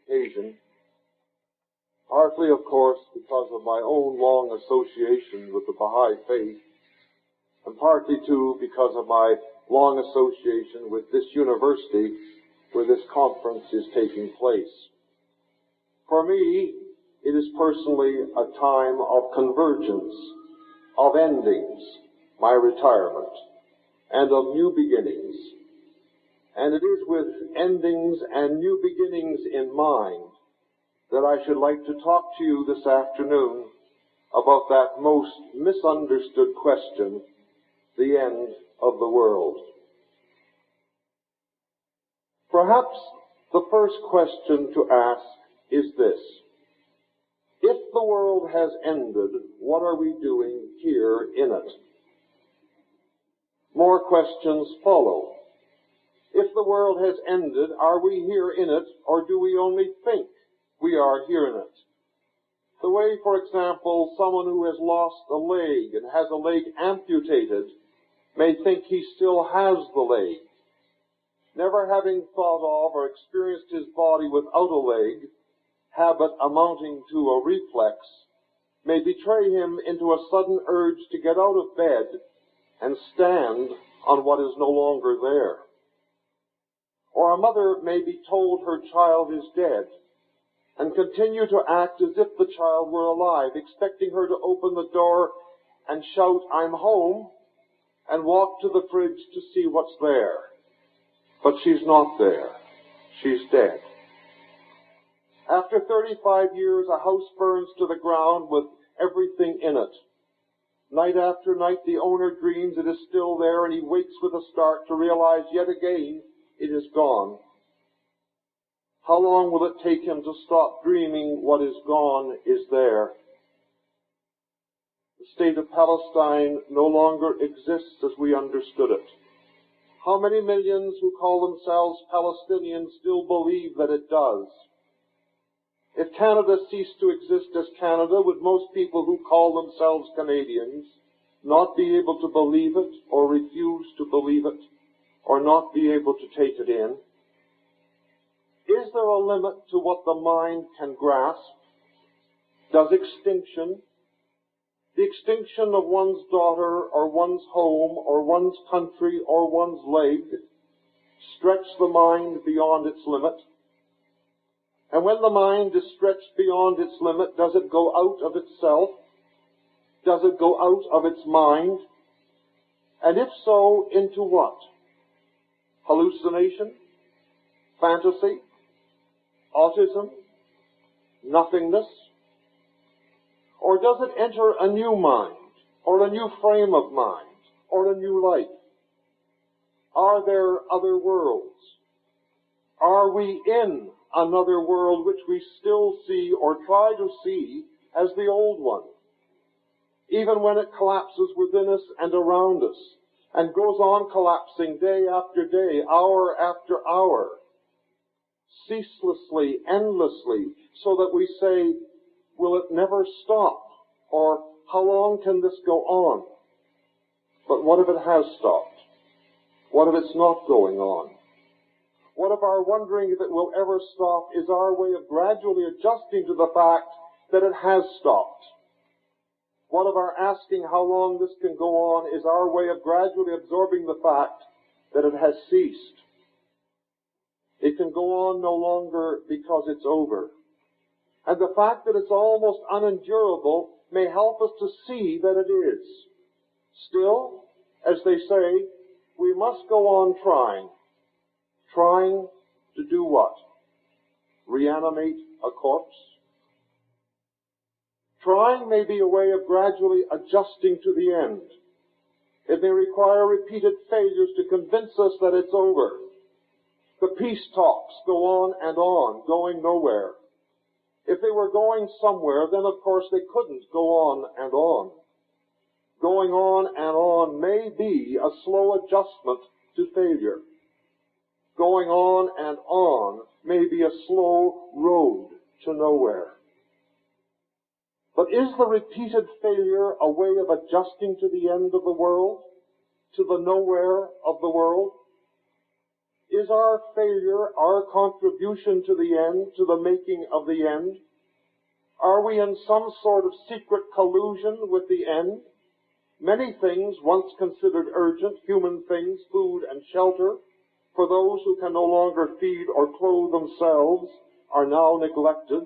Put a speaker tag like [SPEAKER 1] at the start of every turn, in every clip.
[SPEAKER 1] occasion, partly, of course, because of my own long association with the Baha'i faith, and partly, too, because of my long association with this university where this conference is taking place. For me, it is personally a time of convergence, of endings, my retirement, and of new beginnings. And it is with endings and new beginnings in mind that I should like to talk to you this afternoon about that most misunderstood question, the end of the world. Perhaps the first question to ask is this: if the world has ended, what are we doing here in it? More questions follow. If the world has ended, are we here in it, or do we only think we are here in it? The way, for example, someone who has lost a leg and has a leg amputated may think he still has the leg. Never having thought of or experienced his body without a leg, habit amounting to a reflex, may betray him into a sudden urge to get out of bed and stand on what is no longer there. Or a mother may be told her child is dead and continue to act as if the child were alive, expecting her to open the door and shout, "I'm home," and walk to the fridge to see what's there. But she's not there. She's dead. After 35 years, a house burns to the ground with everything in it. Night after night, the owner dreams it is still there, and he wakes with a start to realize yet again it is gone. How long will it take him to stop dreaming what is gone is there? The state of Palestine no longer exists as we understood it. How many millions who call themselves Palestinians still believe that it does? If Canada ceased to exist as Canada, would most people who call themselves Canadians not be able to believe it, or refuse to believe it, or not be able to take it in? Is there a limit to what the mind can grasp? Does extinction, the extinction of one's daughter, or one's home, or one's country, or one's leg, stretch the mind beyond its limit? And when the mind is stretched beyond its limit, does it go out of itself? Does it go out of its mind? And if so, into what? Hallucination? Fantasy? Autism? Nothingness? Or does it enter a new mind, or a new frame of mind, or a new life? Are there other worlds? Are we in another world which we still see or try to see as the old one? Even when it collapses within us and around us, and goes on collapsing day after day, hour after hour, ceaselessly, endlessly, so that we say, will it never stop? Or how long can this go on? But what if it has stopped? What if it's not going on? What if our wondering if it will ever stop is our way of gradually adjusting to the fact that it has stopped? What if our asking how long this can go on is our way of gradually absorbing the fact that it has ceased? It can go on no longer because it's over. And the fact that it's almost unendurable may help us to see that it is. Still, as they say, we must go on trying. Trying to do what? Reanimate a corpse? Trying may be a way of gradually adjusting to the end. It may require repeated failures to convince us that it's over. The peace talks go on, going nowhere. If they were going somewhere, then of course they couldn't go on and on. Going on and on may be a slow adjustment to failure. Going on and on may be a slow road to nowhere. But is the repeated failure a way of adjusting to the end of the world, to the nowhere of the world? Is our failure our contribution to the end, to the making of the end? Are we in some sort of secret collusion with the end? Many things once considered urgent, human things, food and shelter, for those who can no longer feed or clothe themselves, are now neglected.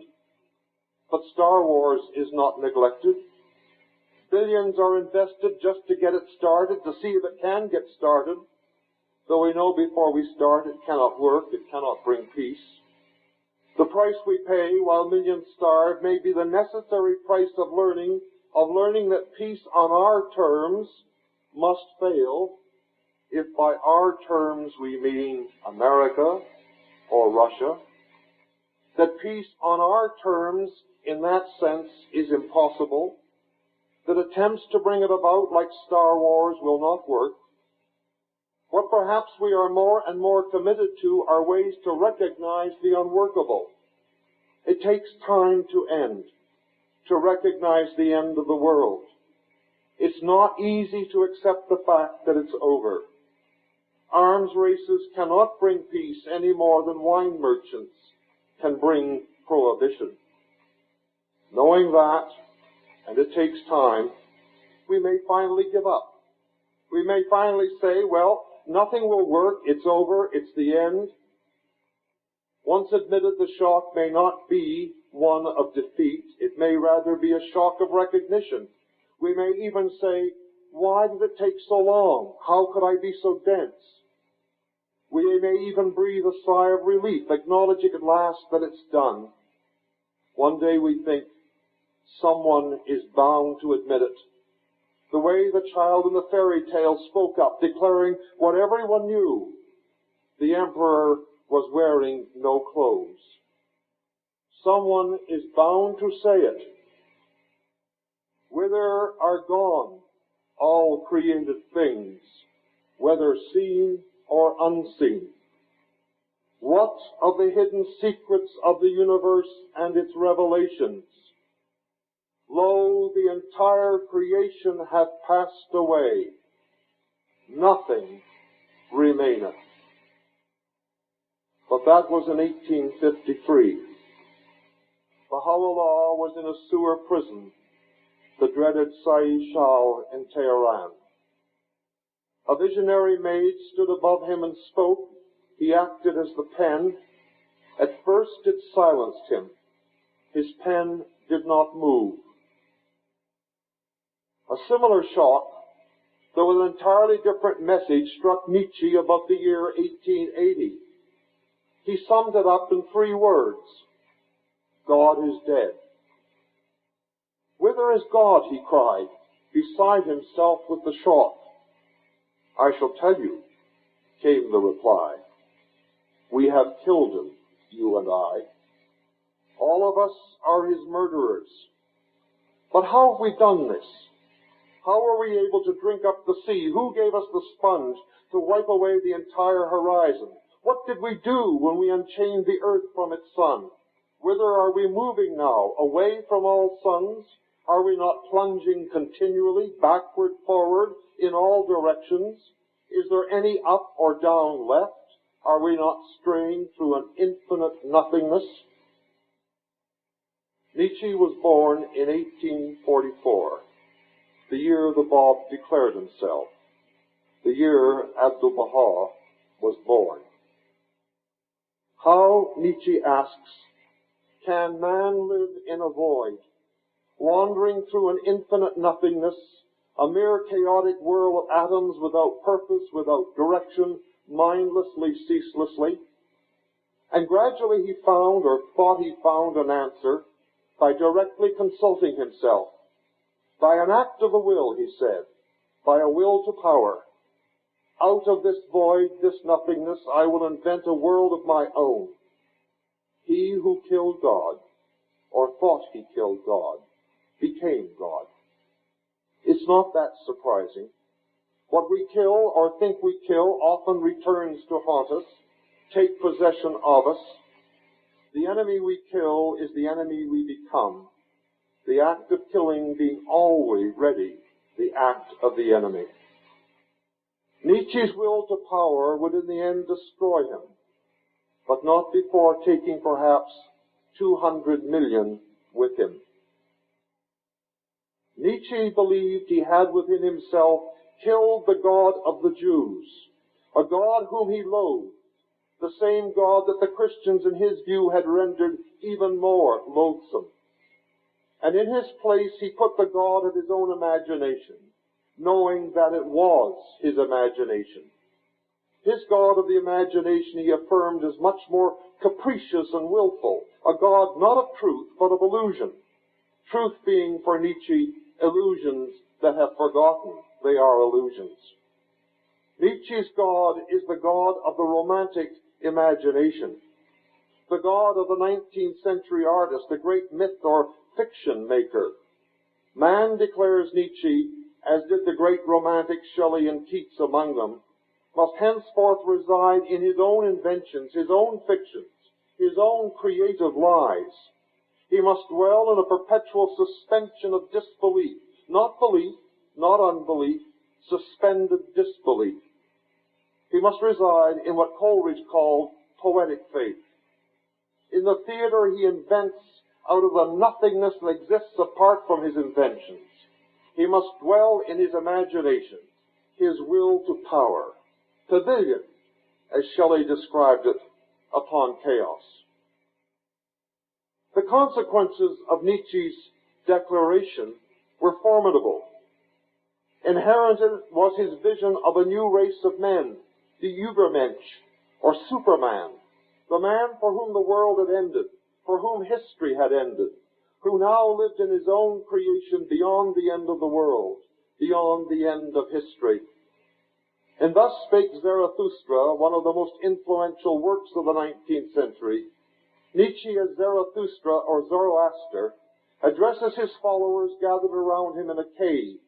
[SPEAKER 1] But Star Wars is not neglected. Billions are invested just to get it started, to see if it can get started, though we know before we start it cannot work, it cannot bring peace. The price we pay while millions starve may be the necessary price of learning that peace on our terms must fail, if by our terms we mean America or Russia, that peace on our terms in that sense is impossible, that attempts to bring it about like Star Wars will not work. What perhaps we are more and more committed to are ways to recognize the unworkable. It takes time to end, to recognize the end of the world. It's not easy to accept the fact that it's over. Arms races cannot bring peace any more than wine merchants can bring prohibition. Knowing that, and it takes time, we may finally give up. We may finally say, well, nothing will work, it's over, it's the end. Once admitted, the shock may not be one of defeat. It may rather be a shock of recognition. We may even say, why did it take so long? How could I be so dense? We may even breathe a sigh of relief, acknowledging at last that it's done. One day we think, someone is bound to admit it. The way the child in the fairy tale spoke up, declaring what everyone knew, the emperor was wearing no clothes. Someone is bound to say it. Whither are gone all created things, whether seen or unseen? What of the hidden secrets of the universe and its revelations? Lo, the entire creation hath passed away. Nothing remaineth. But that was in 1853. Baha'u'llah was in a sewer prison, the dreaded Sa'i in Tehran. A visionary maid stood above him and spoke. He acted as the pen. At first it silenced him. His pen did not move. A similar shock, though with an entirely different message, struck Nietzsche about the year 1880. He summed it up in 3 words. God is dead. Whither is God, he cried, beside himself with the shock. I shall tell you, came the reply. We have killed him, you and I. All of us are his murderers. But how have we done this? How were we able to drink up the sea? Who gave us the sponge to wipe away the entire horizon? What did we do when we unchained the earth from its sun? Whither are we moving now? Away from all suns? Are we not plunging continually, backward, forward, in all directions? Is there any up or down left? Are we not straying through an infinite nothingness? Nietzsche was born in 1844, the year the Bab declared himself, the year Abdu'l-Baha was born. How, Nietzsche asks, can man live in a void, wandering through an infinite nothingness, a mere chaotic whirl of atoms without purpose, without direction, mindlessly, ceaselessly? And gradually he found, or thought he found, an answer by directly consulting himself. By an act of the will, he said, by a will to power. Out of this void, this nothingness, I will invent a world of my own. He who killed God, or thought he killed God, became God. It's not that surprising. What we kill or think we kill often returns to haunt us, take possession of us. The enemy we kill is the enemy we become. The act of killing being always ready, the act of the enemy. Nietzsche's will to power would in the end destroy him, but not before taking perhaps 200 million with him. Nietzsche believed he had within himself killed the God of the Jews, a God whom he loathed, the same God that the Christians in his view had rendered even more loathsome. And in his place he put the God of his own imagination, knowing that it was his imagination. His God of the imagination, he affirmed, is much more capricious and willful, a God not of truth, but of illusion. Truth being, for Nietzsche, illusions that have forgotten they are illusions. Nietzsche's God is the God of the romantic imagination, the God of the 19th century artist, the great myth or fiction maker. Man, declares Nietzsche, as did the great romantic Shelley and Keats among them, must henceforth reside in his own inventions, his own fictions, his own creative lies. He must dwell in a perpetual suspension of disbelief, not belief, not unbelief, suspended disbelief. He must reside in what Coleridge called poetic faith. In the theater he invents out of the nothingness that exists apart from his inventions. He must dwell in his imagination, his will to power, pavilion, as Shelley described it, upon chaos. The consequences of Nietzsche's declaration were formidable. Inherent in it was his vision of a new race of men, the Übermensch, or Superman, the man for whom the world had ended, for whom history had ended, who now lived in his own creation beyond the end of the world, beyond the end of history. And thus spake Zarathustra, one of the most influential works of the 19th century. Nietzsche, as Zarathustra or Zoroaster, addresses his followers gathered around him in a cave,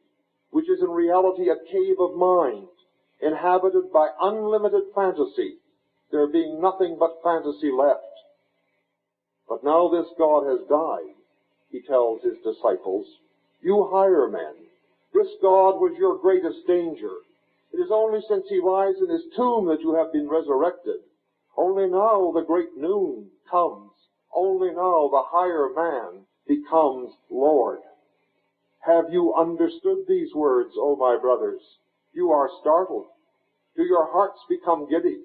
[SPEAKER 1] which is in reality a cave of mind, inhabited by unlimited fantasy, there being nothing but fantasy left. But now this God has died, he tells his disciples. You higher men, this God was your greatest danger. It is only since he lies in his tomb that you have been resurrected. Only now the great noon comes. Only now the higher man becomes Lord. Have you understood these words, O my brothers? You are startled. Do your hearts become giddy?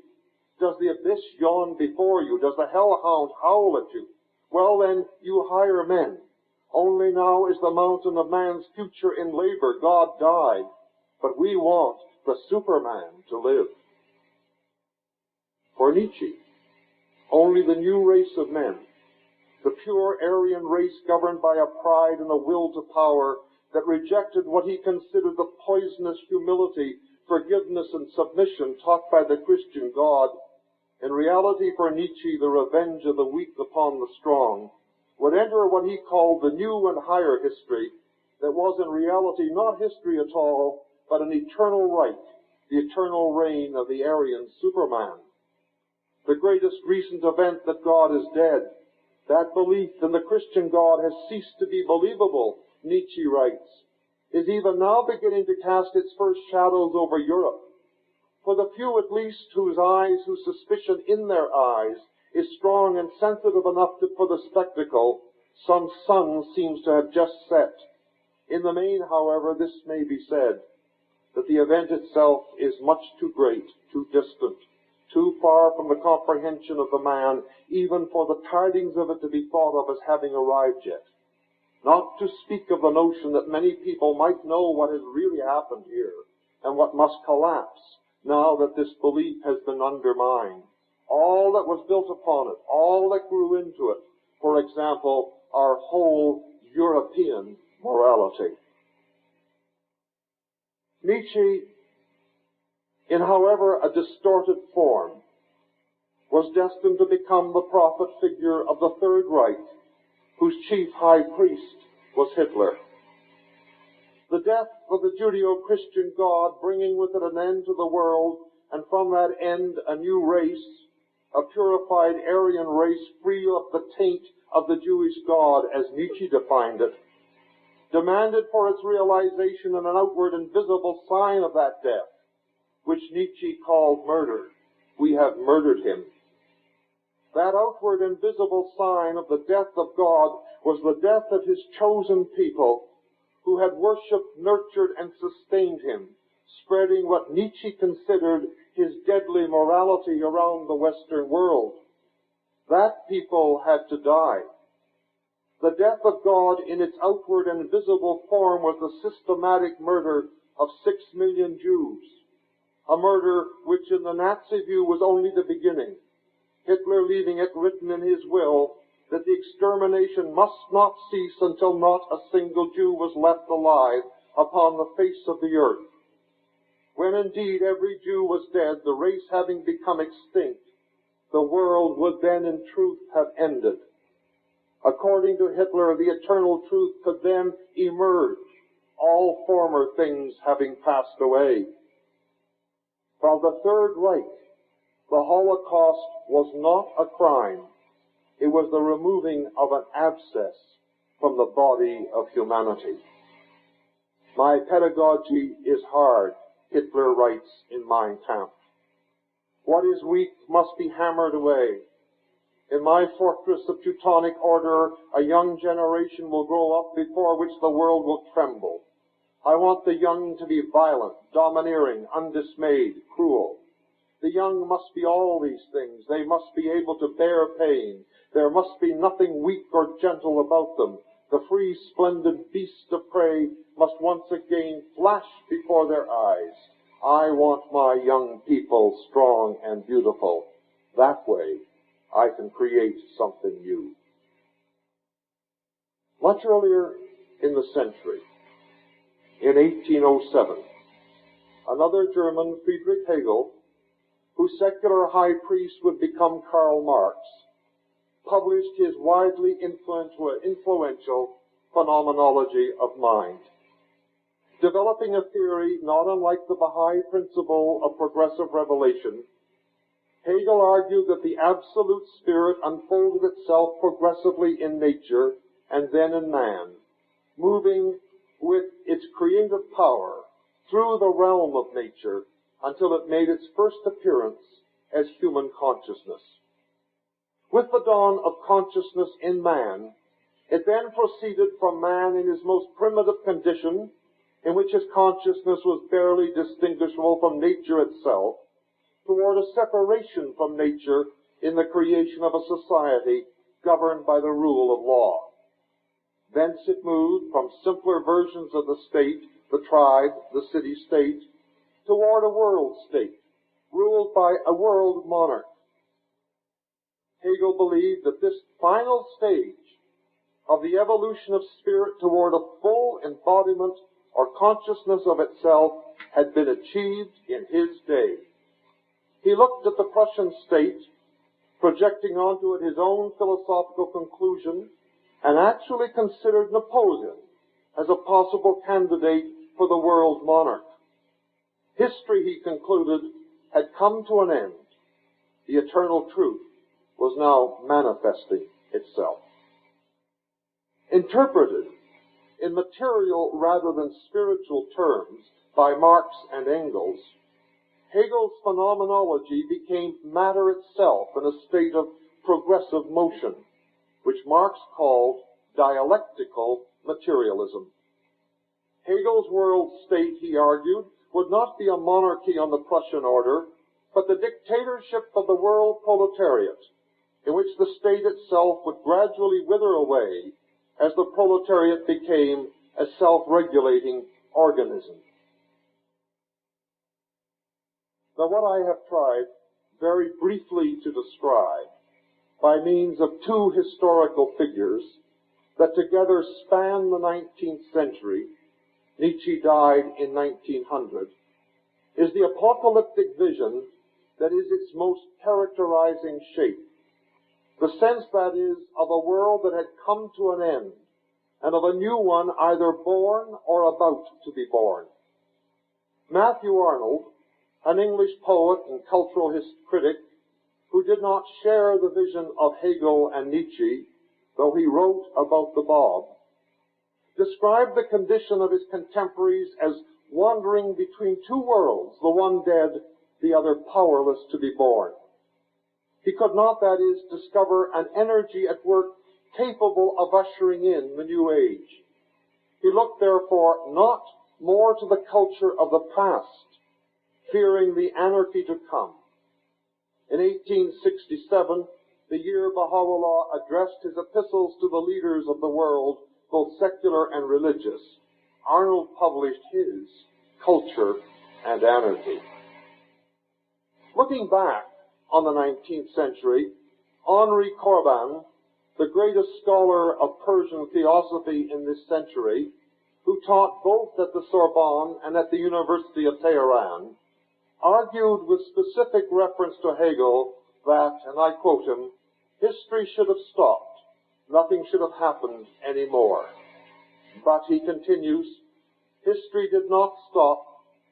[SPEAKER 1] Does the abyss yawn before you? Does the hellhound howl at you? Well then, you higher men, only now is the mountain of man's future in labor. God died, but we want the Superman to live. For Nietzsche, only the new race of men, the pure Aryan race governed by a pride and a will to power that rejected what he considered the poisonous humility, forgiveness, and submission taught by the Christian God, in reality for Nietzsche the revenge of the weak upon the strong, would enter what he called the new and higher history that was in reality not history at all, but an eternal right, the eternal reign of the Aryan Superman. The greatest recent event that God is dead, that belief in the Christian God has ceased to be believable, Nietzsche writes, is even now beginning to cast its first shadows over Europe. For the few at least whose suspicion in their eyes is strong and sensitive enough for the spectacle, some sun seems to have just set. In the main, however, this may be said, that the event itself is much too great, too distant, too far from the comprehension of the man, even for the tidings of it to be thought of as having arrived yet. Not to speak of the notion that many people might know what has really happened here, and what must collapse now that this belief has been undermined. All that was built upon it, all that grew into it, for example, our whole European morality. Nietzsche, in however a distorted form, was destined to become the prophet figure of the Third Reich, whose chief high priest was Hitler. The death of the Judeo-Christian God, bringing with it an end to the world, and from that end a new race, a purified Aryan race free of the taint of the Jewish God, as Nietzsche defined it, demanded for its realization an outward and visible sign of that death, which Nietzsche called murder. We have murdered him. That outward and visible sign of the death of God was the death of his chosen people who had worshipped, nurtured, and sustained him, spreading what Nietzsche considered his deadly morality around the Western world. That people had to die. The death of God in its outward and visible form was the systematic murder of 6 million Jews, a murder which in the Nazi view was only the beginning, Hitler leaving it written in his will that the extermination must not cease until not a single Jew was left alive upon the face of the earth. When indeed every Jew was dead, the race having become extinct, the world would then in truth have ended. According to Hitler, the eternal truth could then emerge, all former things having passed away. For the Third Reich, the Holocaust was not a crime. It was the removing of an abscess from the body of humanity. My pedagogy is hard, Hitler writes in Mein Kampf. What is weak must be hammered away. In my fortress of Teutonic order, a young generation will grow up before which the world will tremble. I want the young to be violent, domineering, undismayed, cruel. The young must be all these things. They must be able to bear pain. There must be nothing weak or gentle about them. The free, splendid beast of prey must once again flash before their eyes. I want my young people strong and beautiful. That way, I can create something new. Much earlier in the century, in 1807, another German, Friedrich Hegel, whose secular high priest would become Karl Marx, published his widely influential phenomenology of mind, developing a theory not unlike the Baha'i principle of progressive revelation. Hegel argued that the absolute spirit unfolded itself progressively in nature and then in man, moving with its creative power through the realm of nature until it made its first appearance as human consciousness. With the dawn of consciousness in man, it then proceeded from man in his most primitive condition, in which his consciousness was barely distinguishable from nature itself, toward a separation from nature in the creation of a society governed by the rule of law. Thence it moved from simpler versions of the state, the tribe, the city-state, toward a world state, ruled by a world monarch. Hegel believed that this final stage of the evolution of spirit toward a full embodiment or consciousness of itself had been achieved in his day. He looked at the Prussian state, projecting onto it his own philosophical conclusion, and actually considered Napoleon as a possible candidate for the world monarch. History, he concluded, had come to an end. The eternal truth was now manifesting itself. Interpreted in material rather than spiritual terms by Marx and Engels, Hegel's phenomenology became matter itself in a state of progressive motion, which Marx called dialectical materialism. Hegel's world state, he argued, would not be a monarchy on the Prussian order, but the dictatorship of the world proletariat, in which the state itself would gradually wither away as the proletariat became a self-regulating organism. Now, what I have tried very briefly to describe by means of two historical figures that together span the 19th century, Nietzsche died in 1900, is the apocalyptic vision that is its most characterizing shape. The sense, that is, of a world that had come to an end, and of a new one either born or about to be born. Matthew Arnold, an English poet and cultural critic who did not share the vision of Hegel and Nietzsche, though he wrote about the Bob, described the condition of his contemporaries as wandering between two worlds, the one dead, the other powerless to be born. He could not, that is, discover an energy at work capable of ushering in the new age. He looked, therefore, not more to the culture of the past, fearing the anarchy to come. In 1867, the year Baha'u'llah addressed his epistles to the leaders of the world, both secular and religious, Arnold published his Culture and Anarchy. Looking back on the 19th century, Henri Corbin, the greatest scholar of Persian theosophy in this century, who taught both at the Sorbonne and at the University of Tehran, argued with specific reference to Hegel that, and I quote him, history should have stopped. Nothing should have happened anymore. But, he continues, history did not stop,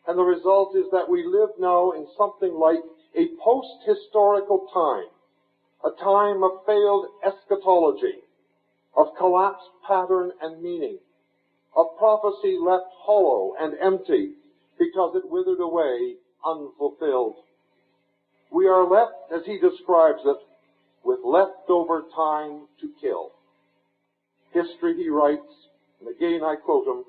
[SPEAKER 1] and the result is that we live now in something like a post-historical time, a time of failed eschatology, of collapsed pattern and meaning, of prophecy left hollow and empty because it withered away unfulfilled. We are left, as he describes it, with leftover time to kill. History, he writes, and again I quote him,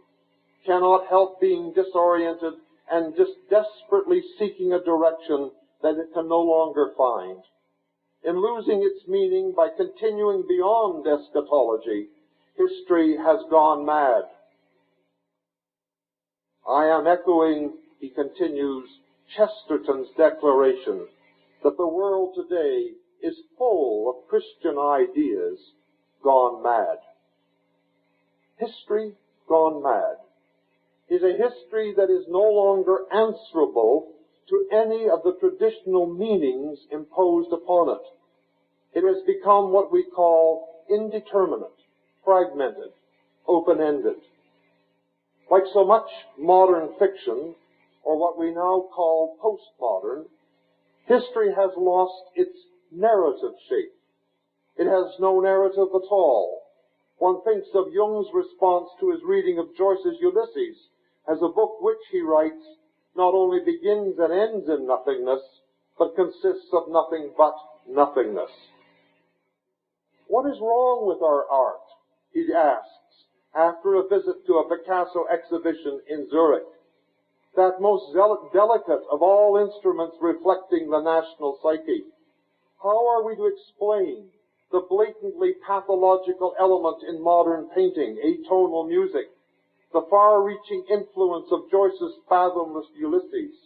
[SPEAKER 1] cannot help being disoriented and just desperately seeking a direction that it can no longer find. In losing its meaning by continuing beyond eschatology, history has gone mad. I am echoing, he continues, Chesterton's declaration that the world today is full of Christian ideas gone mad. History gone mad is a history that is no longer answerable to any of the traditional meanings imposed upon it. It has become what we call indeterminate, fragmented, open-ended. Like so much modern fiction, or what we now call postmodern, history has lost its narrative shape. It has no narrative at all. One thinks of Jung's response to his reading of Joyce's Ulysses as a book which, he writes, not only begins and ends in nothingness, but consists of nothing but nothingness. What is wrong with our art, he asks, after a visit to a Picasso exhibition in Zurich, that most delicate of all instruments reflecting the national psyche. How are we to explain the blatantly pathological element in modern painting, atonal music, the far-reaching influence of Joyce's fathomless Ulysses?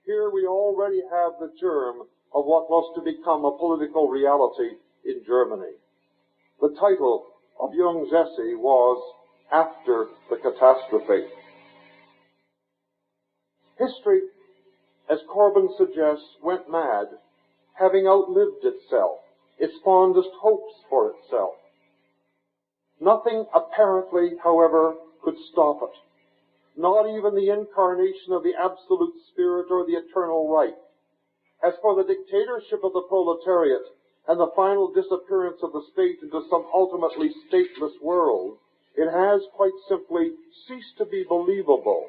[SPEAKER 1] Here we already have the germ of what was to become a political reality in Germany. The title of Jung's essay was After the Catastrophe. History, as Corbin suggests, went mad, having outlived itself, its fondest hopes for itself. Nothing apparently, however, could stop it. Not even the incarnation of the absolute spirit or the eternal right. As for the dictatorship of the proletariat and the final disappearance of the state into some ultimately stateless world, it has quite simply ceased to be believable.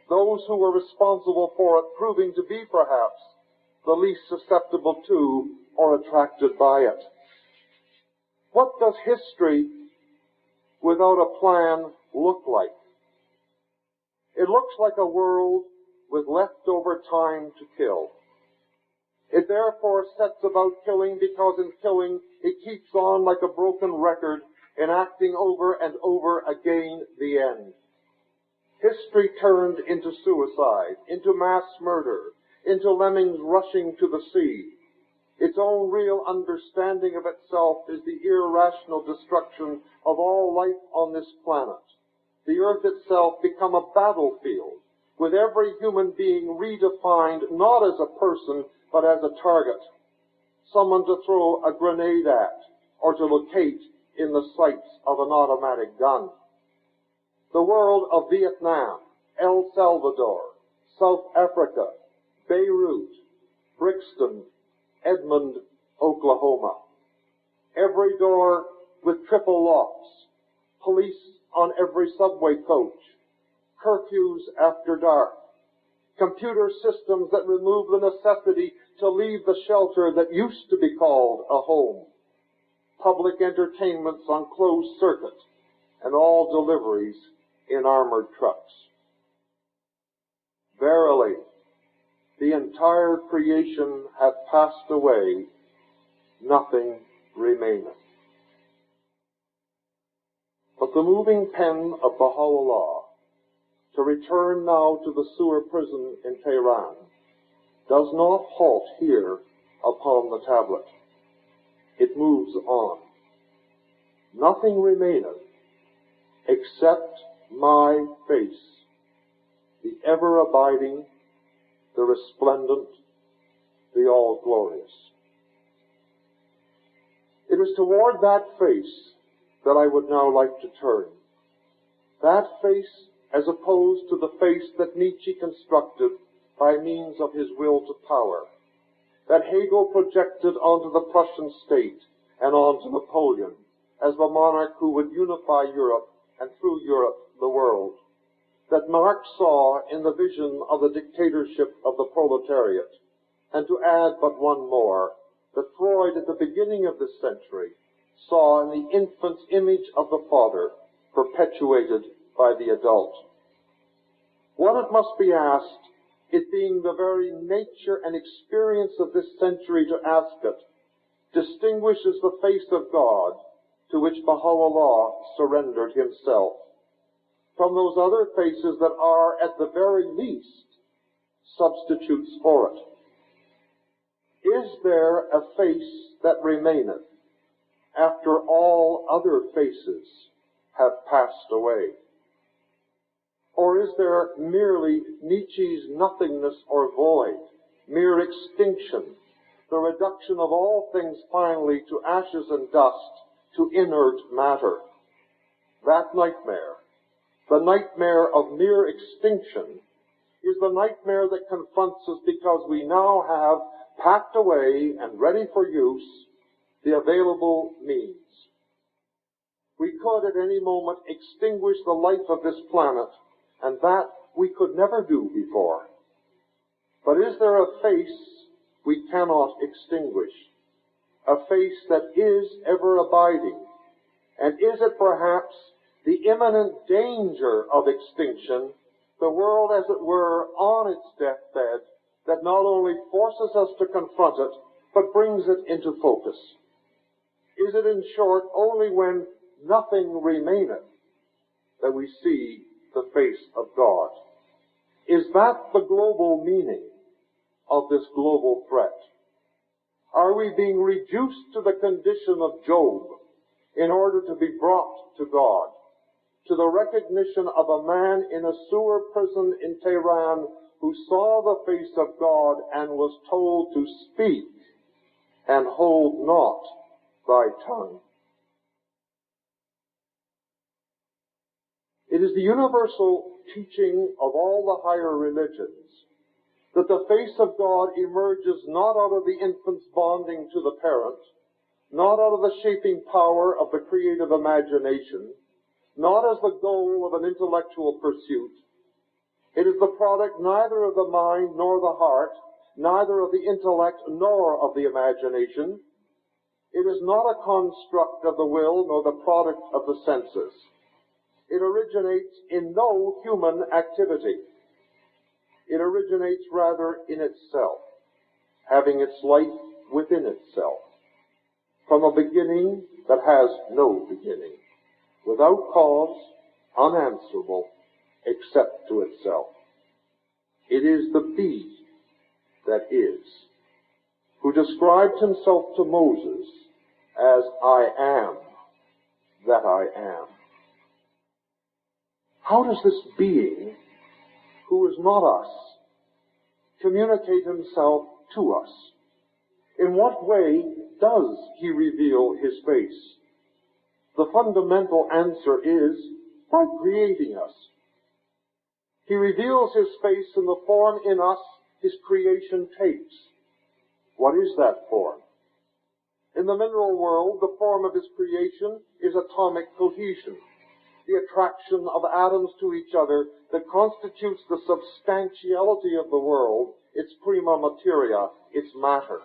[SPEAKER 1] Those who were responsible for it proving to be, perhaps, the least susceptible to or attracted by it. What does history without a plan look like? It looks like a world with leftover time to kill. It therefore sets about killing because in killing it keeps on like a broken record, enacting over and over again the end. History turned into suicide, into mass murder, into lemmings rushing to the sea. Its own real understanding of itself is the irrational destruction of all life on this planet. The earth itself become a battlefield, with every human being redefined not as a person, but as a target, someone to throw a grenade at, or to locate in the sights of an automatic gun. The world of Vietnam, El Salvador, South Africa, Beirut, Brixton, Edmond, Oklahoma. Every door with triple locks, police on every subway coach, curfews after dark, computer systems that remove the necessity to leave the shelter that used to be called a home, public entertainments on closed circuit, and all deliveries in armored trucks. Verily, the entire creation hath passed away, nothing remaineth. But the moving pen of Baha'u'llah, to return now to the sewer prison in Tehran, does not halt here upon the tablet. It moves on. Nothing remaineth except my face, the ever-abiding, the resplendent, the all-glorious. It is toward that face that I would now like to turn. That face as opposed to the face that Nietzsche constructed by means of his will to power, that Hegel projected onto the Prussian state and onto Napoleon as the monarch who would unify Europe and through Europe the world, that Marx saw in the vision of the dictatorship of the proletariat, and to add but one more, that Freud at the beginning of this century saw in the infant's image of the father perpetuated by the adult. One, it must be asked, it being the very nature and experience of this century to ask it, distinguishes the face of God to which Baha'u'llah surrendered himself from those other faces that are, at the very least, substitutes for it. Is there a face that remaineth after all other faces have passed away? Or is there merely Nietzsche's nothingness or void, mere extinction, the reduction of all things finally to ashes and dust, to inert matter? That nightmare, the nightmare of mere extinction, is the nightmare that confronts us because we now have packed away and ready for use the available means. We could at any moment extinguish the life of this planet, and that we could never do before. But is there a face we cannot extinguish? A face that is ever abiding? And is it perhaps the imminent danger of extinction, the world as it were on its deathbed, that not only forces us to confront it, but brings it into focus? Is it, in short, only when nothing remaineth that we see the face of God? Is that the global meaning of this global threat? Are we being reduced to the condition of Job in order to be brought to God, to the recognition of a man in a sewer prison in Tehran who saw the face of God and was told to speak and hold not thy tongue? It is the universal teaching of all the higher religions that the face of God emerges not out of the infant's bonding to the parent, not out of the shaping power of the creative imagination, not as the goal of an intellectual pursuit. It is the product neither of the mind nor the heart, neither of the intellect nor of the imagination. It is not a construct of the will nor the product of the senses. It originates in no human activity. It originates rather in itself, having its life within itself, from a beginning that has no beginning, without cause, unanswerable, except to itself. It is the Be that is, who described himself to Moses as I am that I am. How does this being, who is not us, communicate himself to us? In what way does he reveal his face? The fundamental answer is by creating us. He reveals his face in the form in us his creation takes. What is that form? In the mineral world, the form of his creation is atomic cohesion. the attraction of atoms to each other that constitutes the substantiality of the world, its prima materia, its matter.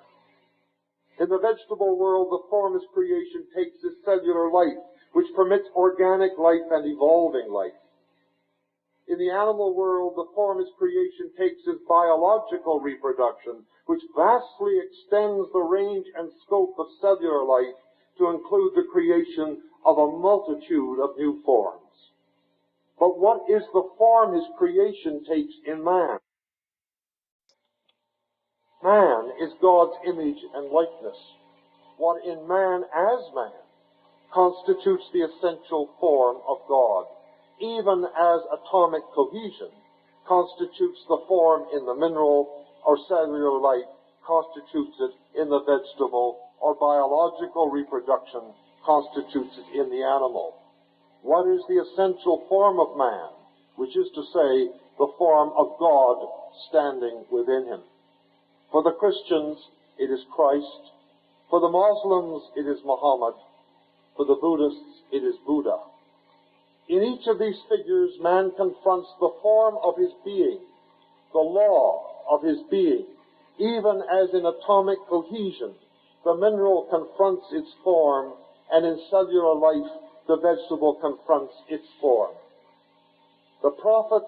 [SPEAKER 1] In the vegetable world, the formless creation takes its cellular life, which permits organic life and evolving life. In the animal world, the formless creation takes its biological reproduction, which vastly extends the range and scope of cellular life to include the creation of a multitude of new forms. But what is the form his creation takes in man? Man is God's image and likeness. What in man as man constitutes the essential form of God, even as atomic cohesion constitutes the form in the mineral or cellular life, constitutes it in the vegetable, or biological reproduction constitutes it in the animal. What is the essential form of man, which is to say, the form of God standing within him? For the Christians, it is Christ. For the Muslims, it is Muhammad. For the Buddhists, it is Buddha. In each of these figures, man confronts the form of his being, the law of his being, even as in atomic cohesion, the mineral confronts its form, and in cellular life, the vegetable confronts its form. The prophet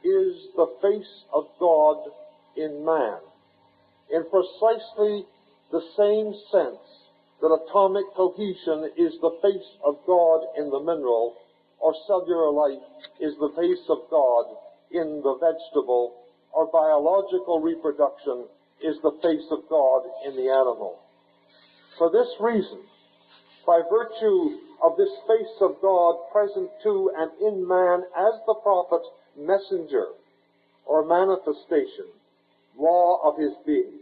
[SPEAKER 1] is the face of God in man, in precisely the same sense that atomic cohesion is the face of God in the mineral, or cellular life is the face of God in the vegetable, or biological reproduction is the face of God in the animal. For this reason, by virtue of this face of God present to and in man as the prophet, messenger, or manifestation, law of his being,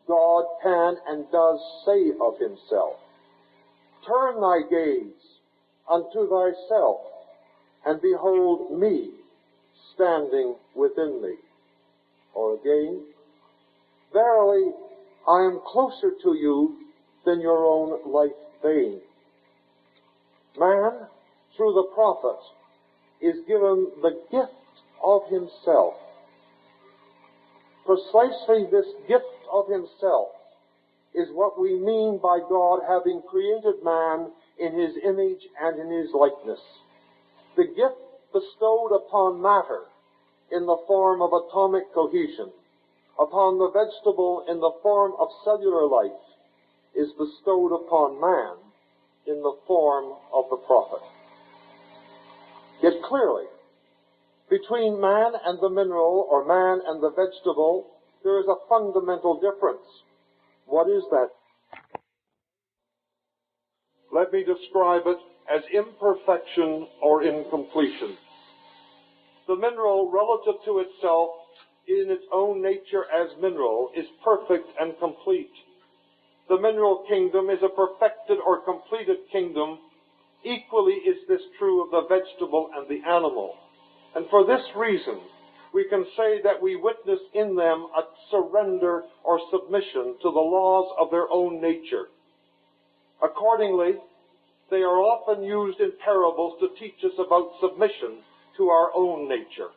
[SPEAKER 1] God can and does say of himself, "Turn thy gaze unto thyself, and behold me standing within thee." Or again, "Verily, I am closer to you than your own life vein." Man, through the prophet, is given the gift of himself. Precisely this gift of himself is what we mean by God having created man in his image and in his likeness. The gift bestowed upon matter in the form of atomic cohesion, upon the vegetable in the form of cellular life, is bestowed upon man in the form of the prophet. Yet clearly, between man and the mineral, or man and the vegetable, there is a fundamental difference. What is that? Let me describe it as imperfection or incompletion. The mineral, relative to itself, in its own nature as mineral, is perfect and complete. The mineral kingdom is a perfected or completed kingdom. Equally is this true of the vegetable and the animal. And for this reason, we can say that we witness in them a surrender or submission to the laws of their own nature. Accordingly, they are often used in parables to teach us about submission to our own nature.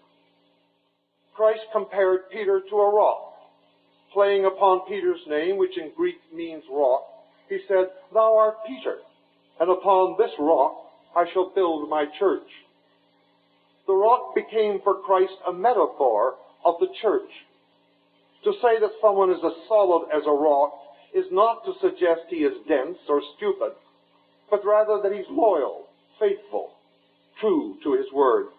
[SPEAKER 1] Christ compared Peter to a rock. Playing upon Peter's name, which in Greek means rock, he said, "Thou art Peter, and upon this rock I shall build my church." The rock became for Christ a metaphor of the church. To say that someone is as solid as a rock is not to suggest he is dense or stupid, but rather that he's loyal, faithful, true to his word.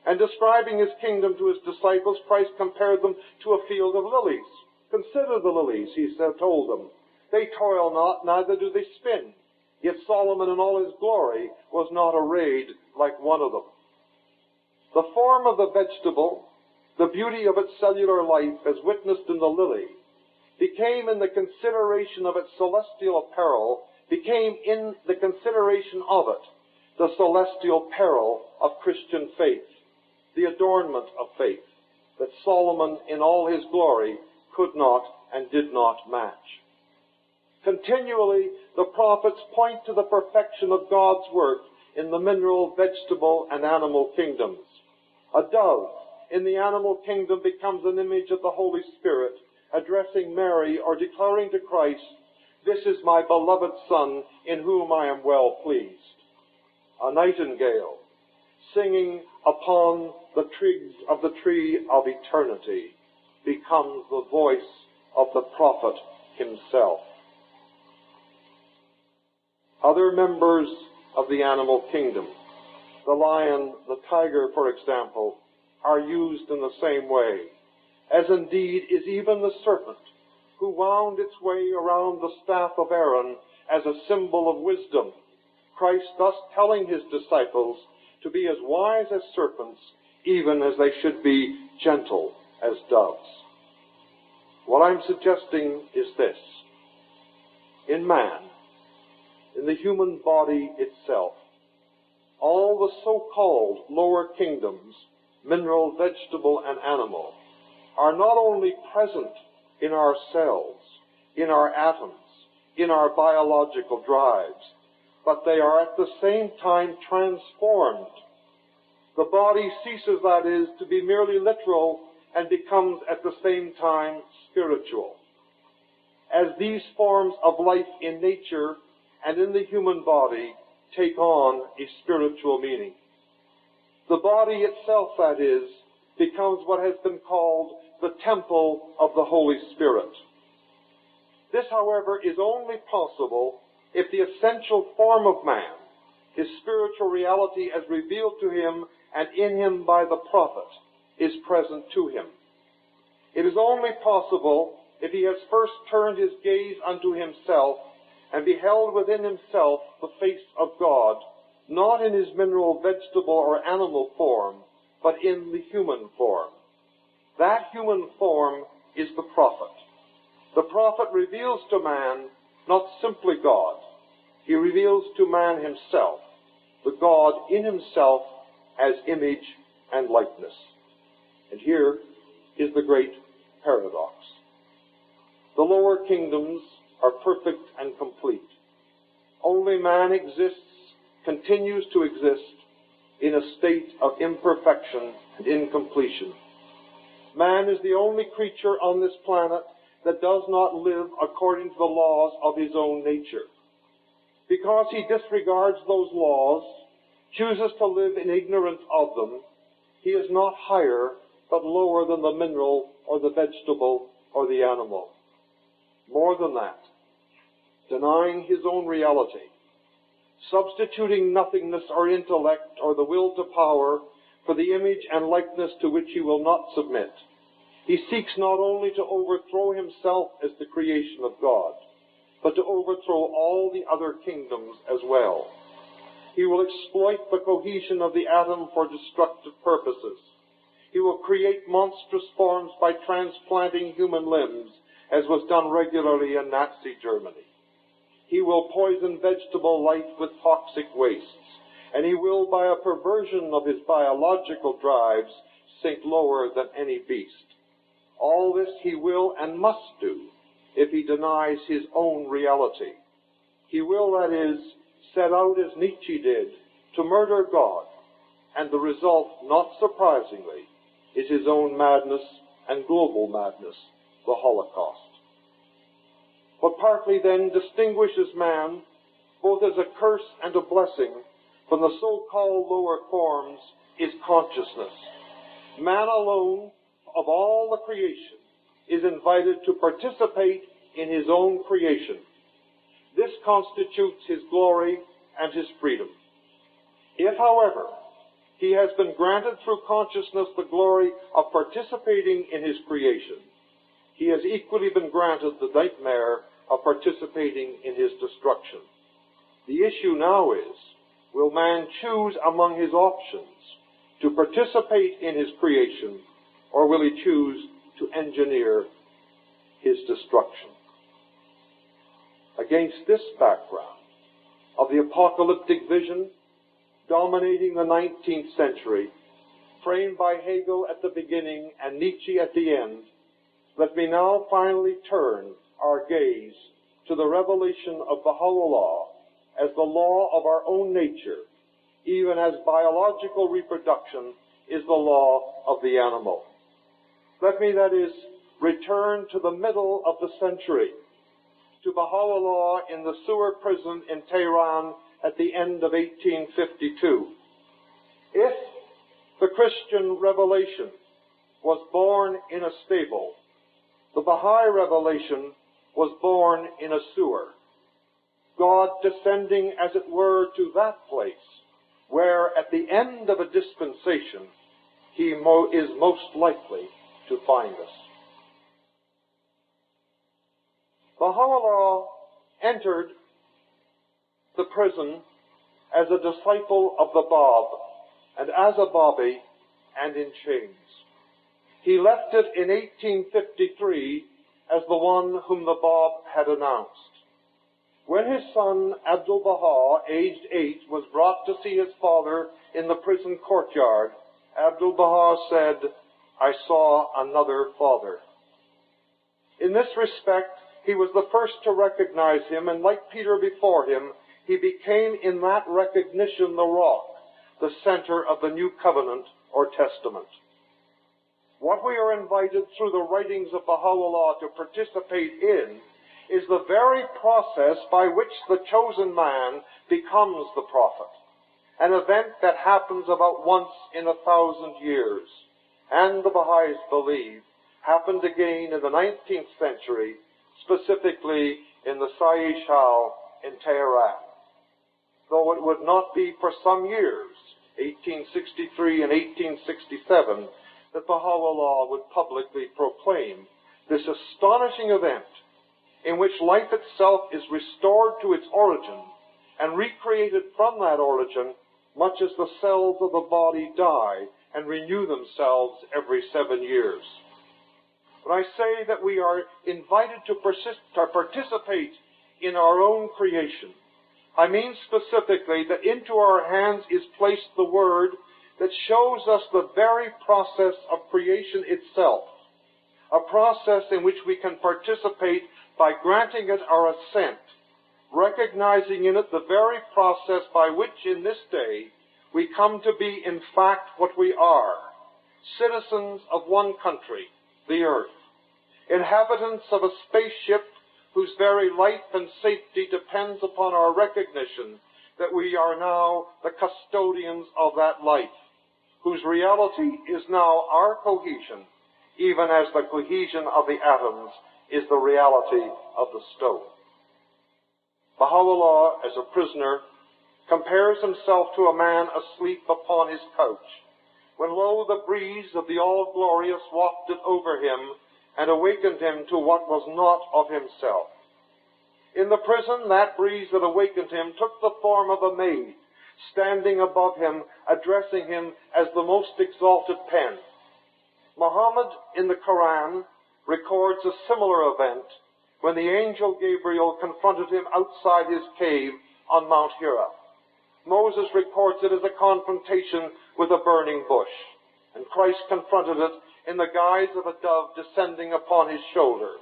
[SPEAKER 1] And describing his kingdom to his disciples, Christ compared them to a field of lilies. "Consider the lilies," he told them. "They toil not, neither do they spin. Yet Solomon in all his glory was not arrayed like one of them." The form of the vegetable, the beauty of its cellular life, as witnessed in the lily, became in the consideration of its celestial apparel, became in the consideration of it the celestial peril of Christian faith, the adornment of faith, that Solomon in all his glory could not and did not match. Continually, the prophets point to the perfection of God's work in the mineral, vegetable, and animal kingdoms. A dove in the animal kingdom becomes an image of the Holy Spirit, addressing Mary or declaring to Christ, "This is my beloved Son, in whom I am well pleased." A nightingale singing upon the twigs of the tree of eternity becomes the voice of the prophet himself. Other members of the animal kingdom, the lion, the tiger, for example, are used in the same way, as indeed is even the serpent, who wound its way around the staff of Aaron as a symbol of wisdom, Christ thus telling his disciples to be as wise as serpents, even as they should be gentle as doves. What I'm suggesting is this. In man, in the human body itself, all the so-called lower kingdoms, mineral, vegetable, and animal, are not only present in our cells, in our atoms, in our biological drives, but they are at the same time transformed. The body ceases, that is, to be merely literal and becomes at the same time spiritual. As these forms of life in nature and in the human body take on a spiritual meaning. The body itself, that is, becomes what has been called the temple of the Holy Spirit. This, however, is only possible if the essential form of man, his spiritual reality as revealed to him and in him by the prophet, is present to him. It is only possible if he has first turned his gaze unto himself and beheld within himself the face of God, not in his mineral, vegetable, or animal form, but in the human form. That human form is the prophet. The prophet reveals to man not simply God. He reveals to man himself, the God in himself as image and likeness. And here is the great paradox. The lower kingdoms are perfect and complete. Only man exists, continues to exist, in a state of imperfection and incompletion. Man is the only creature on this planet that does not live according to the laws of his own nature. Because he disregards those laws, chooses to live in ignorance of them, he is not higher but lower than the mineral or the vegetable or the animal. More than that, denying his own reality, substituting nothingness or intellect or the will to power for the image and likeness to which he will not submit, he seeks not only to overthrow himself as the creation of God, but to overthrow all the other kingdoms as well. He will exploit the cohesion of the atom for destructive purposes. He will create monstrous forms by transplanting human limbs, as was done regularly in Nazi Germany. He will poison vegetable life with toxic wastes, and he will, by a perversion of his biological drives, sink lower than any beast. All this he will and must do if he denies his own reality. He will, that is, set out, as Nietzsche did, to murder God, and the result, not surprisingly, is his own madness and global madness, the Holocaust. What partly then distinguishes man, both as a curse and a blessing, from the so-called lower forms, is consciousness. Man alone, of all the creation, is invited to participate in his own creation. This constitutes his glory and his freedom. If, however, he has been granted through consciousness the glory of participating in his creation, he has equally been granted the nightmare of participating in his destruction. The issue now is, will man choose among his options to participate in his creation, or will he choose to engineer his destruction? Against this background of the apocalyptic vision dominating the 19th century, framed by Hegel at the beginning and Nietzsche at the end, let me now finally turn our gaze to the revelation of Baha'u'llah as the law of our own nature, even as biological reproduction is the law of the animal. Let me, that is, return to the middle of the century, to Baha'u'llah in the sewer prison in Tehran at the end of 1852. If the Christian revelation was born in a stable, the Baha'i revelation was born in a sewer. God descending, as it were, to that place where at the end of a dispensation he is most likely to find us. Baha'u'llah entered the prison as a disciple of the Bab and as a Babi and in chains. He left it in 1853 as the one whom the Bab had announced. When his son Abdul-Baha, aged 8, was brought to see his father in the prison courtyard, Abdul-Baha said, "I saw another father." In this respect, he was the first to recognize him, and like Peter before him, he became in that recognition the rock, the center of the new covenant or testament. What we are invited through the writings of Baha'u'llah to participate in is the very process by which the chosen man becomes the prophet, an event that happens about once in 1,000 years, and the Baha'is believe happened again in the 19th century, specifically in the Sa'i Shal in Tehran. Though it would not be for some years, 1863 and 1867, that Baha'u'llah would publicly proclaim this astonishing event in which life itself is restored to its origin and recreated from that origin, much as the cells of the body die and renew themselves every 7 years. When I say that we are invited to participate in our own creation, I mean specifically that into our hands is placed the Word that shows us the very process of creation itself, a process in which we can participate by granting it our assent, recognizing in it the very process by which in this day we come to be in fact what we are, citizens of one country, the earth, inhabitants of a spaceship whose very life and safety depends upon our recognition that we are now the custodians of that life, whose reality is now our cohesion, even as the cohesion of the atoms is the reality of the stone. Baha'u'llah, as a prisoner, compares himself to a man asleep upon his couch, when lo, the breeze of the All-Glorious wafted over him and awakened him to what was not of himself. In the prison, that breeze that awakened him took the form of a maid, standing above him, addressing him as the most exalted pen. Muhammad, in the Quran, records a similar event when the angel Gabriel confronted him outside his cave on Mount Hira. Moses records it as a confrontation with a burning bush, and Christ confronted it in the guise of a dove descending upon his shoulder.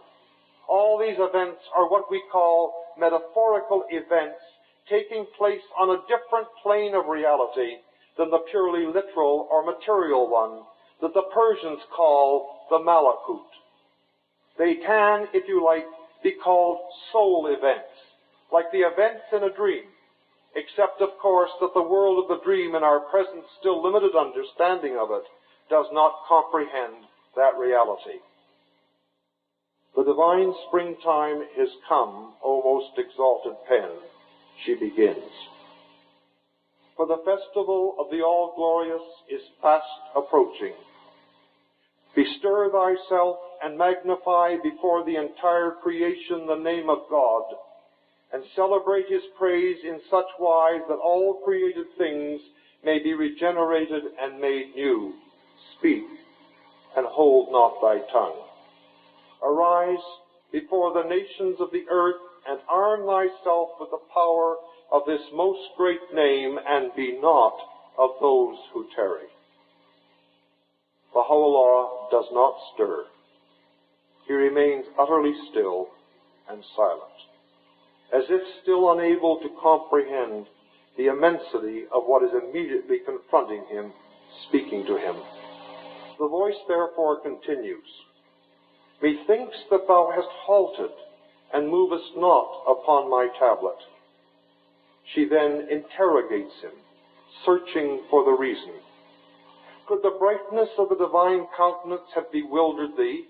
[SPEAKER 1] All these events are what we call metaphorical events taking place on a different plane of reality than the purely literal or material one that the Persians call the malakut. They can, if you like, be called soul events, like the events in a dream, except, of course, that the world of the dream in our present still limited understanding of it does not comprehend that reality. The divine springtime has come, O most exalted pen, she begins. For the festival of the All-Glorious is fast approaching. Bestir thyself and magnify before the entire creation the name of God, and celebrate his praise in such wise that all created things may be regenerated and made new. Speak, and hold not thy tongue. Arise before the nations of the earth, and arm thyself with the power of this most great name, and be not of those who tarry. Baha'u'llah does not stir. He remains utterly still and silent, as if still unable to comprehend the immensity of what is immediately confronting him, speaking to him. The voice therefore continues, "Methinks that thou hast halted, and movest not upon my tablet." She then interrogates him, searching for the reason. "Could the brightness of the divine countenance have bewildered thee,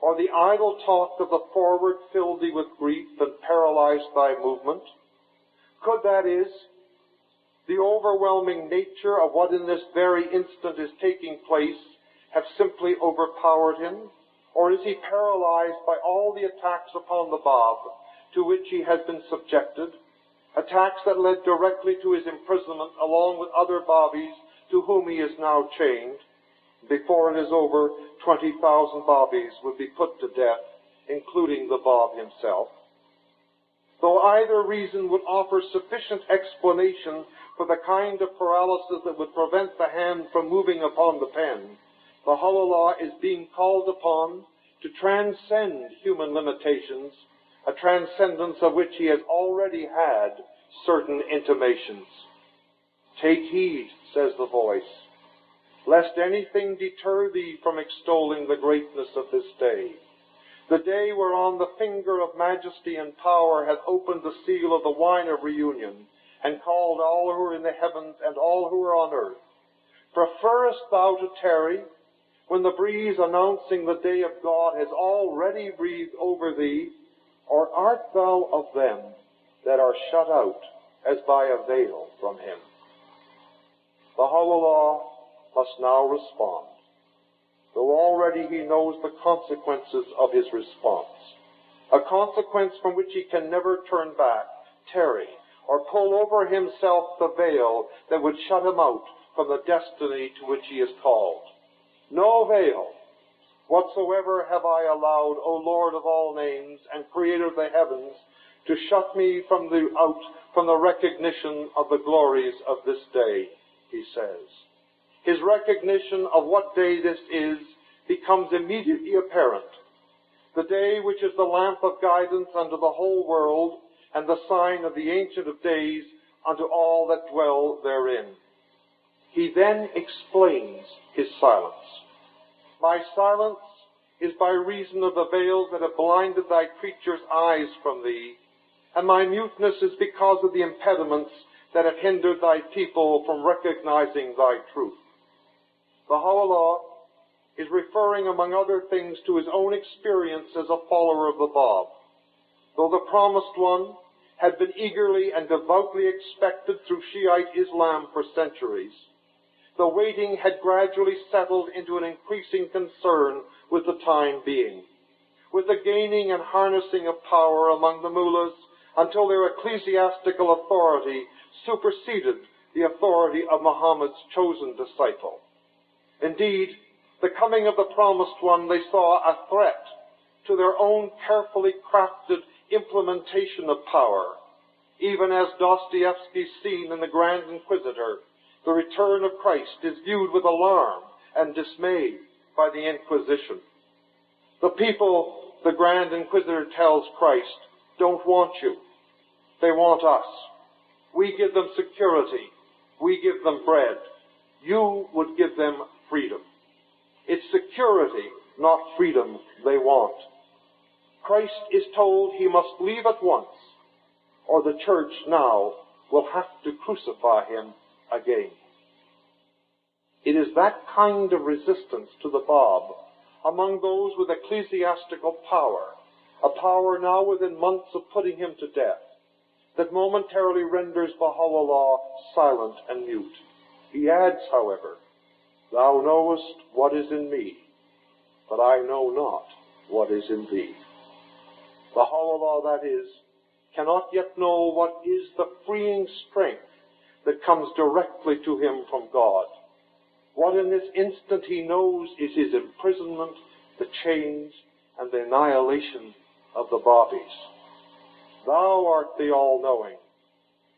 [SPEAKER 1] or the idle talk of the forward fill thee with grief and paralyze thy movement? Could, that is, the overwhelming nature of what in this very instant is taking place have simply overpowered him? Or is he paralyzed by all the attacks upon the Bab to which he has been subjected, attacks that led directly to his imprisonment along with other Babis to whom he is now chained? Before it is over, 20,000 Babis would be put to death, including the Bab himself. Though either reason would offer sufficient explanation for the kind of paralysis that would prevent the hand from moving upon the pen, Baha'u'llah is being called upon to transcend human limitations, a transcendence of which he has already had certain intimations. "Take heed," says the voice, "lest anything deter thee from extolling the greatness of this day, the day whereon the finger of majesty and power hath opened the seal of the wine of reunion, and called all who are in the heavens and all who are on earth. Preferest thou to tarry, when the breeze announcing the day of God has already breathed over thee, or art thou of them that are shut out as by a veil from him?" Baha'u'llah must now respond, though already he knows the consequences of his response, a consequence from which he can never turn back, tarry, or pull over himself the veil that would shut him out from the destiny to which he is called. "No veil whatsoever have I allowed, O Lord of all names and Creator of the heavens, to shut me from the recognition of the glories of this day," he says. His recognition of what day this is becomes immediately apparent. The day which is the lamp of guidance unto the whole world and the sign of the Ancient of Days unto all that dwell therein. He then explains his silence. "My silence is by reason of the veils that have blinded thy creatures' eyes from thee, and my muteness is because of the impediments that have hindered thy people from recognizing thy truth." Baha'u'llah is referring, among other things, to his own experience as a follower of the Bab. Though the Promised One had been eagerly and devoutly expected through Shiite Islam for centuries, the waiting had gradually settled into an increasing concern with the time being, with the gaining and harnessing of power among the mullahs until their ecclesiastical authority superseded the authority of Muhammad's chosen disciple. Indeed, the coming of the Promised One they saw a threat to their own carefully crafted implementation of power, even as Dostoevsky's scene in The Grand Inquisitor, the return of Christ, is viewed with alarm and dismay by the Inquisition. The people, the Grand Inquisitor tells Christ, don't want you. They want us. We give them security. We give them bread. You would give them freedom. It's security, not freedom, they want. Christ is told he must leave at once, or the church now will have to crucify him again. It is that kind of resistance to the Bab among those with ecclesiastical power, a power now within months of putting him to death, that momentarily renders Baha'u'llah silent and mute. He adds, however, "Thou knowest what is in me, but I know not what is in thee." Baha'u'llah, that is, cannot yet know what is the freeing strength that comes directly to him from God. What in this instant he knows is his imprisonment, the chains, and the annihilation of the Babis. "Thou art the all-knowing,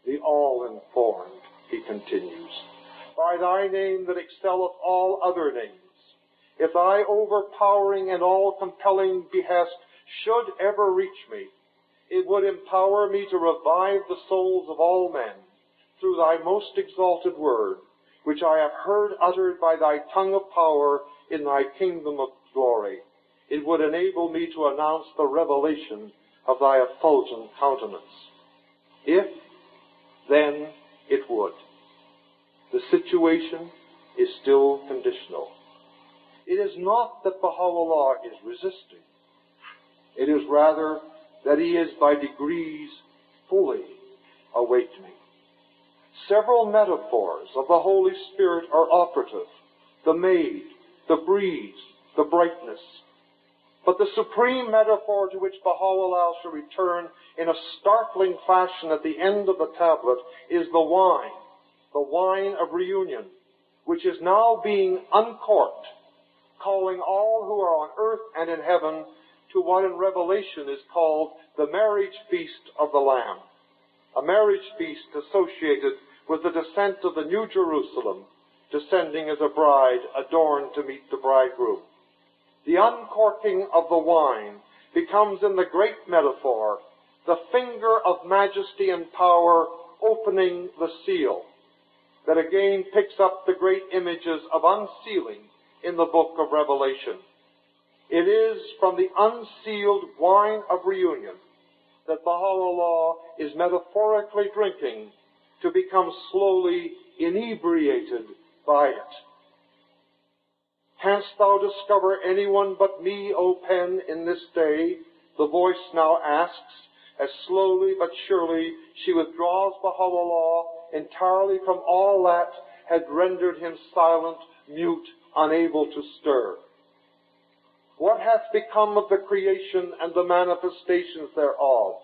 [SPEAKER 1] the all-informed," he continues. "By thy name that excelleth all other names, if thy overpowering and all-compelling behest should ever reach me, it would empower me to revive the souls of all men through thy most exalted word, which I have heard uttered by thy tongue of power in thy kingdom of glory, it would enable me to announce the revelation of thy effulgent countenance. If, then it would. The situation is still conditional. It is not that Baha'u'llah is resisting. It is rather that he is by degrees fully awakening. Several metaphors of the Holy Spirit are operative: the maid, the breeze, the brightness. But the supreme metaphor to which Baha'u'llah shall return in a startling fashion at the end of the tablet is the wine of reunion, which is now being uncorked, calling all who are on earth and in heaven to what in Revelation is called the marriage feast of the Lamb, a marriage feast associated with the descent of the New Jerusalem, descending as a bride adorned to meet the bridegroom. The uncorking of the wine becomes in the great metaphor the finger of majesty and power opening the seal, that again picks up the great images of unsealing in the book of Revelation. It is from the unsealed wine of reunion that Baha'u'llah is metaphorically drinking to become slowly inebriated by it. Canst thou discover anyone but me, O pen, in this day? The voice now asks, as slowly but surely she withdraws Baha'u'llah entirely from all that had rendered him silent, mute, unable to stir. What hath become of the creation and the manifestations thereof?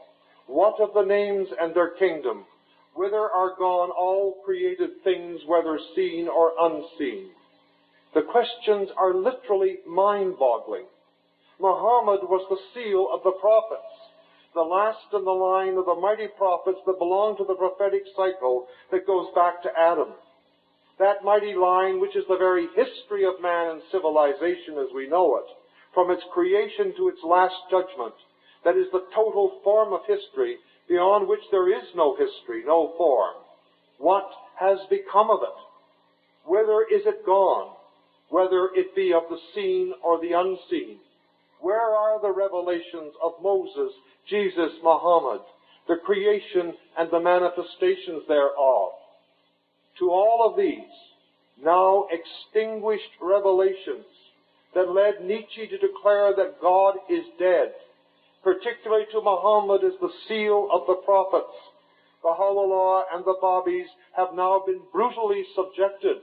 [SPEAKER 1] What of the names and their kingdom? Whither are gone all created things, whether seen or unseen? The questions are literally mind-boggling. Muhammad was the seal of the prophets, the last in the line of the mighty prophets that belong to the prophetic cycle that goes back to Adam. That mighty line, which is the very history of man and civilization as we know it, from its creation to its last judgment, that is the total form of history, beyond which there is no history, no form. What has become of it? Whither is it gone? Whether it be of the seen or the unseen? Where are the revelations of Moses, Jesus, Muhammad, the creation and the manifestations thereof? To all of these, now extinguished revelations that led Nietzsche to declare that God is dead, particularly to Muhammad as the seal of the prophets, Baha'u'llah and the Babis have now been brutally subjected,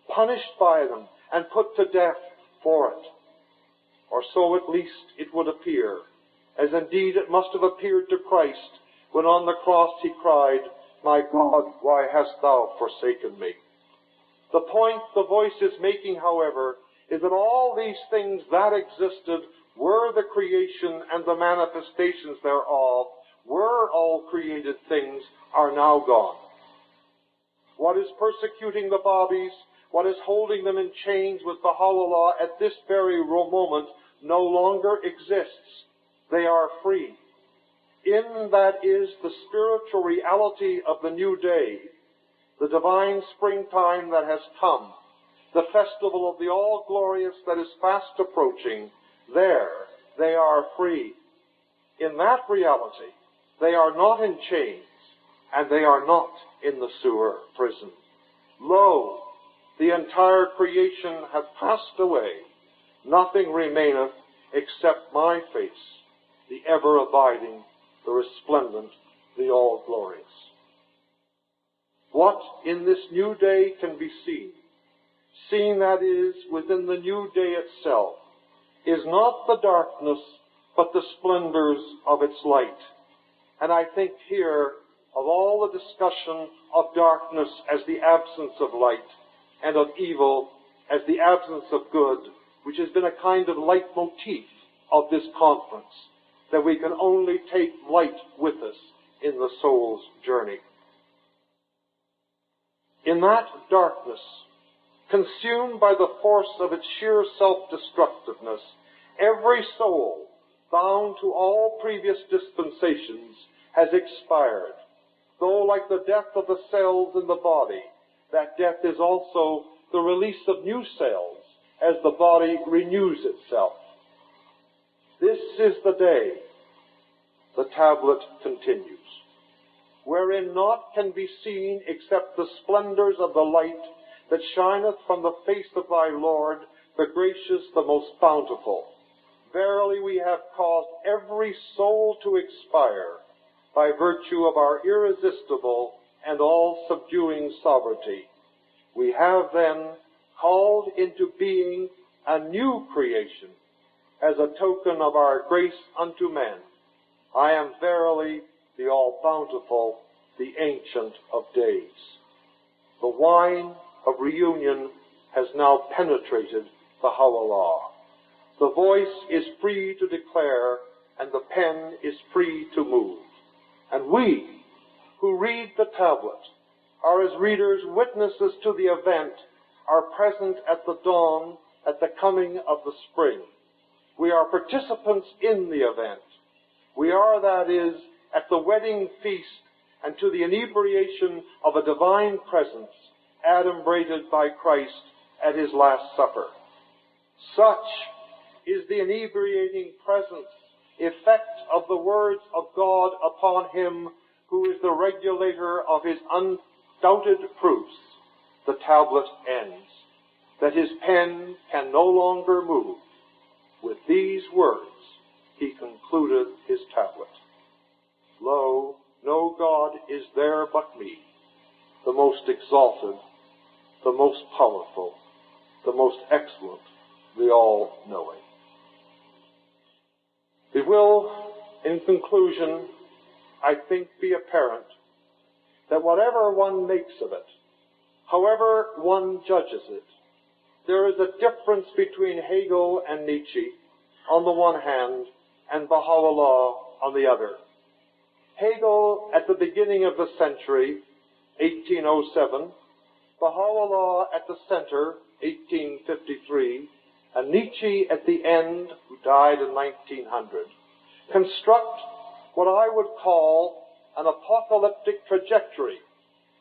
[SPEAKER 1] punished by them, and put to death for it. Or so at least it would appear, as indeed it must have appeared to Christ when on the cross he cried, "My God, why hast thou forsaken me?" The point the voice is making, however, is that all these things that existed were the creation and the manifestations thereof, were all created things, are now gone. What is persecuting the Babis, what is holding them in chains with Baha'u'llah at this very moment, no longer exists. They are free. In that is the spiritual reality of the new day, the divine springtime that has come, the festival of the all-glorious that is fast approaching. There they are free. In that reality, they are not in chains, and they are not in the sewer prison. Lo, the entire creation hath passed away. Nothing remaineth except my face, the ever-abiding, the resplendent, the all-glorious. What in this new day can be seen, seen that is within the new day itself, is not the darkness, but the splendors of its light. And I think here of all the discussion of darkness as the absence of light, and of evil as the absence of good, which has been a kind of leitmotif of this conference, that we can only take light with us in the soul's journey. In that darkness, consumed by the force of its sheer self-destructiveness, every soul, bound to all previous dispensations, has expired. Though like the death of the cells in the body, that death is also the release of new cells as the body renews itself. This is the day, the tablet continues, wherein naught can be seen except the splendors of the light that shineth from the face of thy Lord, the gracious, the most bountiful. Verily we have caused every soul to expire by virtue of our irresistible and all-subduing sovereignty. We have then called into being a new creation as a token of our grace unto men. I am verily the all-bountiful, the Ancient of Days. The wine of reunion has now penetrated Baha'u'llah. The voice is free to declare, and the pen is free to move. And we, who read the tablet, are as readers witnesses to the event, are present at the dawn, at the coming of the spring. We are participants in the event. We are, that is, at the wedding feast and to the inebriation of a divine presence, adumbrated by Christ at his Last Supper. Such is the inebriating presence, effect of the words of God upon him who is the regulator of his undoubted proofs. The tablet ends, that his pen can no longer move. With these words he concluded his tablet. Lo, no God is there but me, the most exalted, the most powerful, the most excellent, the all-knowing. It will, in conclusion, I think, be apparent that whatever one makes of it, however one judges it, there is a difference between Hegel and Nietzsche on the one hand and Baha'u'llah on the other. Hegel at the beginning of the century, 1807, Baha'u'llah at the center, 1853, and Nietzsche at the end, who died in 1900, construct what I would call an apocalyptic trajectory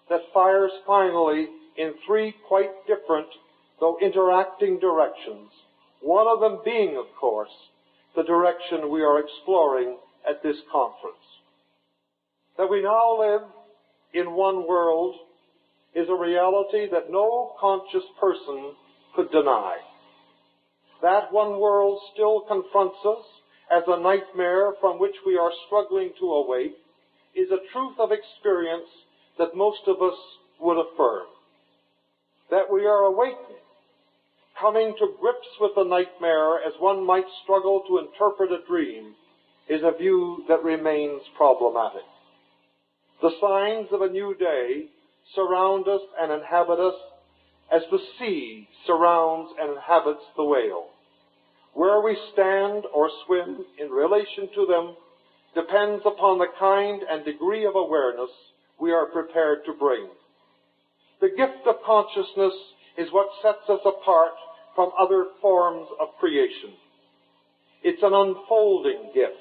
[SPEAKER 1] that fires finally in three quite different, though interacting directions, one of them being, of course, the direction we are exploring at this conference. That we now live in one world is a reality that no conscious person could deny. That one world still confronts us as a nightmare from which we are struggling to awake, is a truth of experience that most of us would affirm. That we are awakening, coming to grips with the nightmare as one might struggle to interpret a dream, is a view that remains problematic. The signs of a new day surround us and inhabit us as the sea surrounds and inhabits the whale. Where we stand or swim in relation to them depends upon the kind and degree of awareness we are prepared to bring. The gift of consciousness is what sets us apart from other forms of creation. It's an unfolding gift.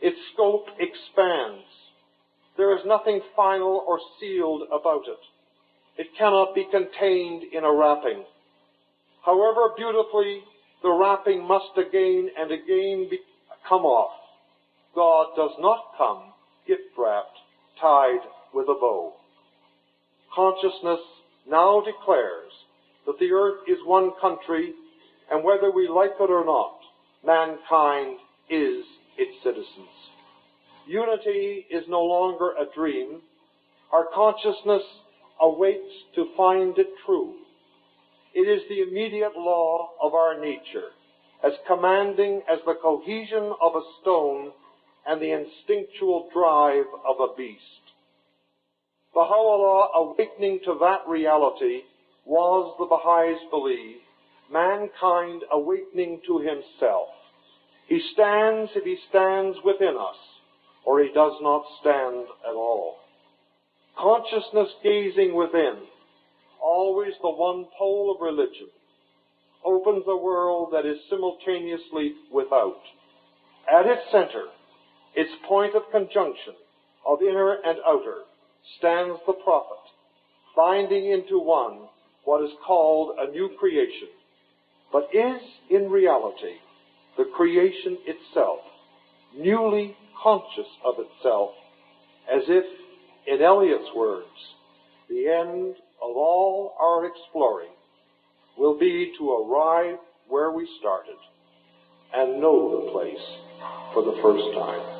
[SPEAKER 1] Its scope expands. There is nothing final or sealed about it. It cannot be contained in a wrapping. However beautifully the wrapping must again and again come off, God does not come gift-wrapped, tied with a bow. Consciousness now declares that the earth is one country, and whether we like it or not, mankind is its citizens. Unity is no longer a dream. Our consciousness awaits to find it true. It is the immediate law of our nature, as commanding as the cohesion of a stone and the instinctual drive of a beast. Baha'u'llah, awakening to that reality, was, the Baha'is believe, mankind awakening to himself. He stands if he stands within us, or he does not stand at all. Consciousness gazing within, always the one pole of religion, opens a world that is simultaneously without. At its center, its point of conjunction of inner and outer, stands the prophet, binding into one what is called a new creation, but is in reality the creation itself, newly conscious of itself, as if, in Eliot's words, the end of all our exploring will be to arrive where we started and know the place for the first time.